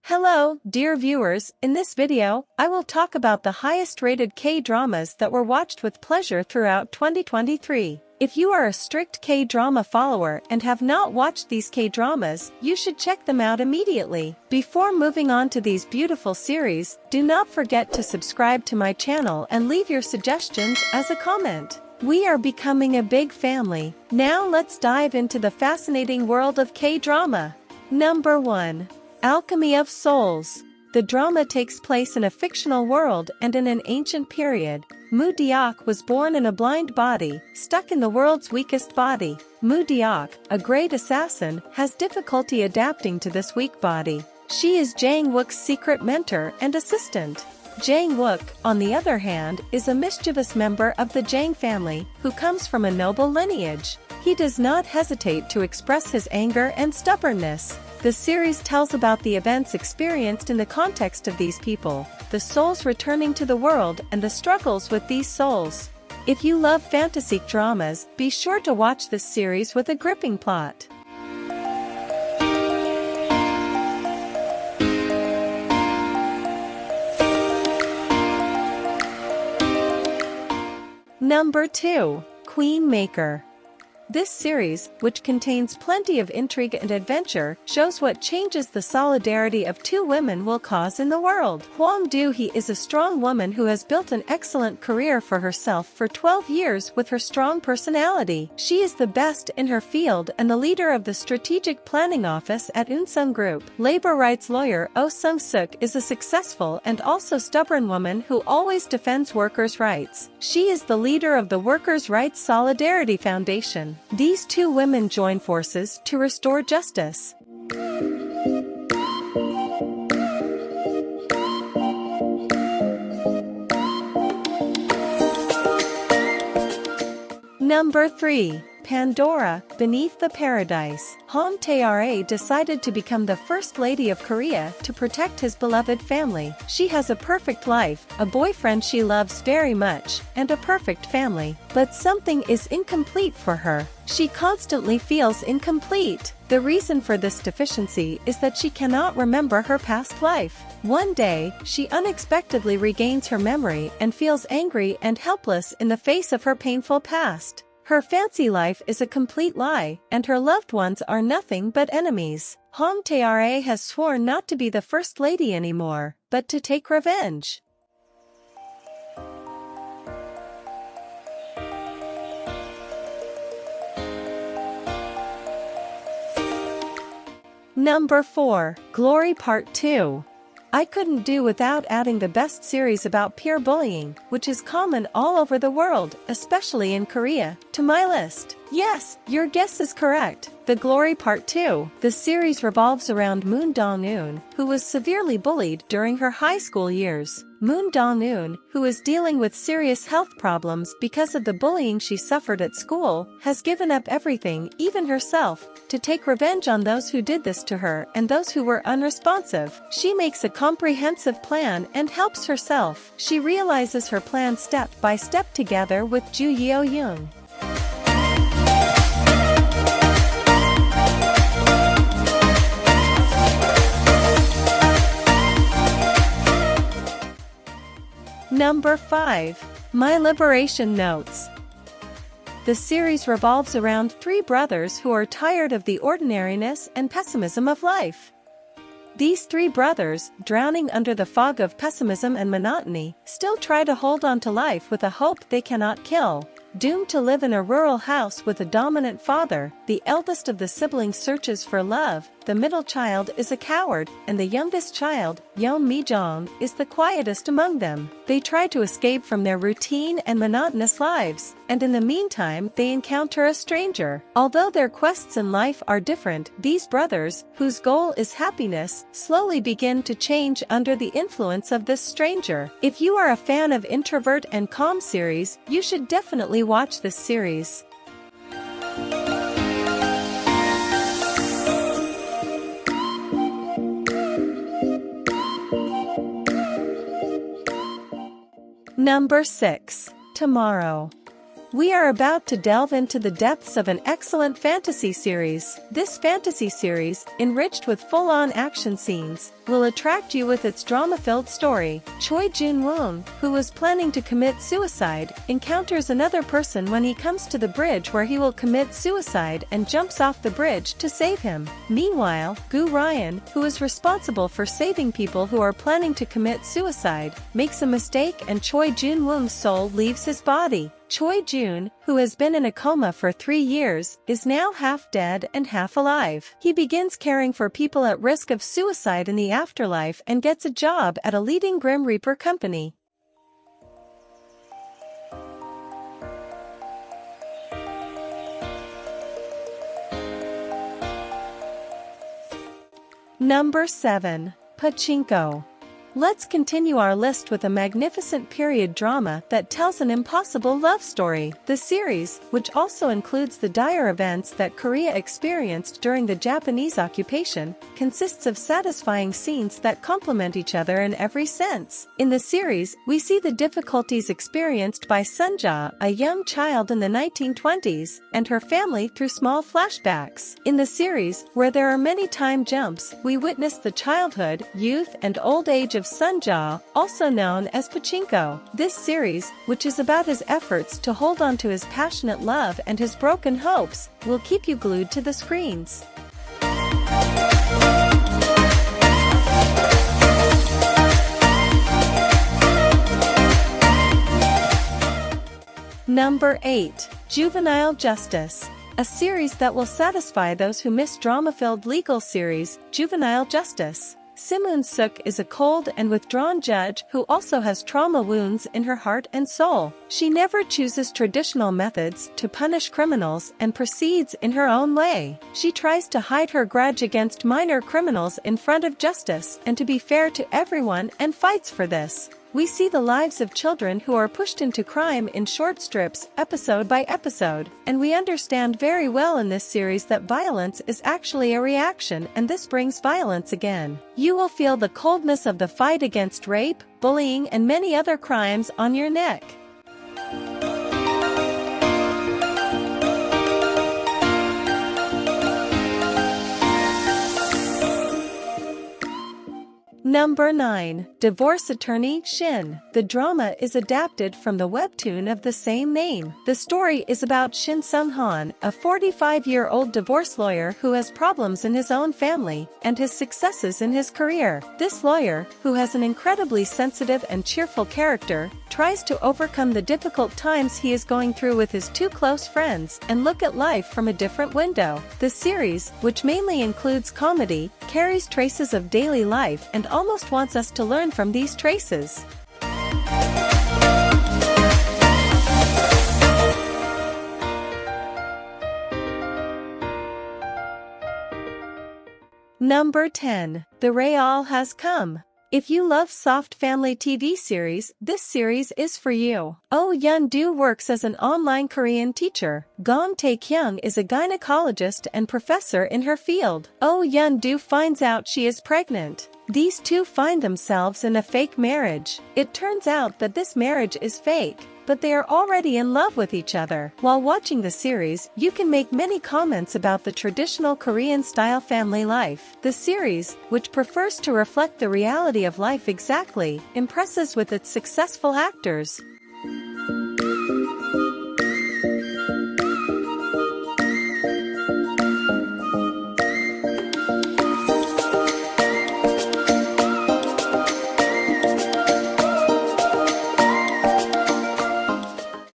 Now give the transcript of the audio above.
Hello, dear viewers, in this video, I will talk about the highest rated K-dramas that were watched with pleasure throughout 2023. If you are a strict K-drama follower and have not watched these K-dramas, you should check them out immediately. Before moving on to these beautiful series, do not forget to subscribe to my channel and leave your suggestions as a comment. We are becoming a big family. Now let's dive into the fascinating world of K-drama. Number 1. Alchemy of Souls. The drama takes place in a fictional world and in an ancient period. Mu Diak was born in a blind body, stuck in the world's weakest body. Mu Diak, a great assassin, has difficulty adapting to this weak body. She is Jang Wook's secret mentor and assistant. Jang Wook, on the other hand, is a mischievous member of the Jang family, who comes from a noble lineage. He does not hesitate to express his anger and stubbornness. The series tells about the events experienced in the context of these people, the souls returning to the world and the struggles with these souls. If you love fantasy dramas, be sure to watch this series with a gripping plot. Number 2. Queenmaker. This series, which contains plenty of intrigue and adventure, shows what changes the solidarity of two women will cause in the world. Hwang Do-hee is a strong woman who has built an excellent career for herself for 12 years with her strong personality. She is the best in her field and the leader of the strategic planning office at Unsung Group. Labor rights lawyer Oh Sung-suk is a successful and also stubborn woman who always defends workers' rights. She is the leader of the Workers' Rights Solidarity Foundation. These two women join forces to restore justice. Number 3. Pandora, Beneath the Paradise. Hong Tae-ra decided to become the First Lady of Korea to protect his beloved family. She has a perfect life, a boyfriend she loves very much, and a perfect family. But something is incomplete for her. She constantly feels incomplete. The reason for this deficiency is that she cannot remember her past life. One day, she unexpectedly regains her memory and feels angry and helpless in the face of her painful past. Her fancy life is a complete lie, and her loved ones are nothing but enemies. Hong Tae-ra has sworn not to be the First Lady anymore, but to take revenge. Number 4. Glory Part 2. I couldn't do without adding the best series about peer bullying, which is common all over the world, especially in Korea, to my list. Yes, your guess is correct. The Glory Part 2. The series revolves around Moon Dong-eun, who was severely bullied during her high school years. Moon Dong-eun, who is dealing with serious health problems because of the bullying she suffered at school, has given up everything, even herself, to take revenge on those who did this to her and those who were unresponsive. She makes a comprehensive plan and helps herself. She realizes her plan step by step together with Ju Yeo-young. Number 5. My Liberation Notes. The series revolves around three brothers who are tired of the ordinariness and pessimism of life. These three brothers, drowning under the fog of pessimism and monotony, still try to hold on to life with a hope they cannot kill. Doomed to live in a rural house with a dominant father, the eldest of the siblings searches for love, the middle child is a coward, and the youngest child, Yeon Mi-jong, is the quietest among them. They try to escape from their routine and monotonous lives, and in the meantime they encounter a stranger. Although their quests in life are different, these brothers, whose goal is happiness, slowly begin to change under the influence of this stranger. If you are a fan of introvert and calm series, you should definitely watch this series. Number 6. Tomorrow. We are about to delve into the depths of an excellent fantasy series. This fantasy series, enriched with full-on action scenes, will attract you with its drama-filled story. Choi Jun-woong, who was planning to commit suicide, encounters another person when he comes to the bridge where he will commit suicide and jumps off the bridge to save him. Meanwhile, Gu Ryan, who is responsible for saving people who are planning to commit suicide, makes a mistake and Choi Jun-woong's soul leaves his body. Choi Jun, who has been in a coma for 3 years, is now half dead and half alive. He begins caring for people at risk of suicide in the afterlife and gets a job at a leading Grim Reaper company. Number 7. Pachinko. Let's continue our list with a magnificent period drama that tells an impossible love story. The series, which also includes the dire events that Korea experienced during the Japanese occupation, consists of satisfying scenes that complement each other in every sense. In the series, we see the difficulties experienced by Sunja, a young child in the 1920s, and her family through small flashbacks. In the series, where there are many time jumps, we witness the childhood, youth, and old age of Sunja, also known as Pachinko. This series, which is about his efforts to hold on to his passionate love and his broken hopes, will keep you glued to the screens. Number 8. Juvenile Justice. A series that will satisfy those who miss drama-filled legal series, Juvenile Justice. Simun Suk is a cold and withdrawn judge who also has trauma wounds in her heart and soul. She never chooses traditional methods to punish criminals and proceeds in her own way. She tries to hide her grudge against minor criminals in front of justice and to be fair to everyone and fights for this. We see the lives of children who are pushed into crime in short strips, episode by episode, and we understand very well in this series that violence is actually a reaction and this brings violence again. You will feel the coldness of the fight against rape, bullying and many other crimes on your neck. Number 9. Divorce Attorney Shin. The drama is adapted from the webtoon of the same name. The story is about Shin Sung-han, a 45-year-old divorce lawyer who has problems in his own family and his successes in his career. This lawyer, who has an incredibly sensitive and cheerful character, tries to overcome the difficult times he is going through with his 2 close friends and look at life from a different window. The series, which mainly includes comedy, carries traces of daily life and almost wants us to learn from these traces. Number 10. The Real Has Come. If you love soft family TV series, this series is for you. Oh Yeon-do works as an online Korean teacher. Gong Tae-kyung is a gynecologist and professor in her field. Oh Yeon-do finds out she is pregnant. These two find themselves in a fake marriage. It turns out that this marriage is fake, but they are already in love with each other. While watching the series, you can make many comments about the traditional Korean-style family life. The series, which prefers to reflect the reality of life exactly, impresses with its successful actors.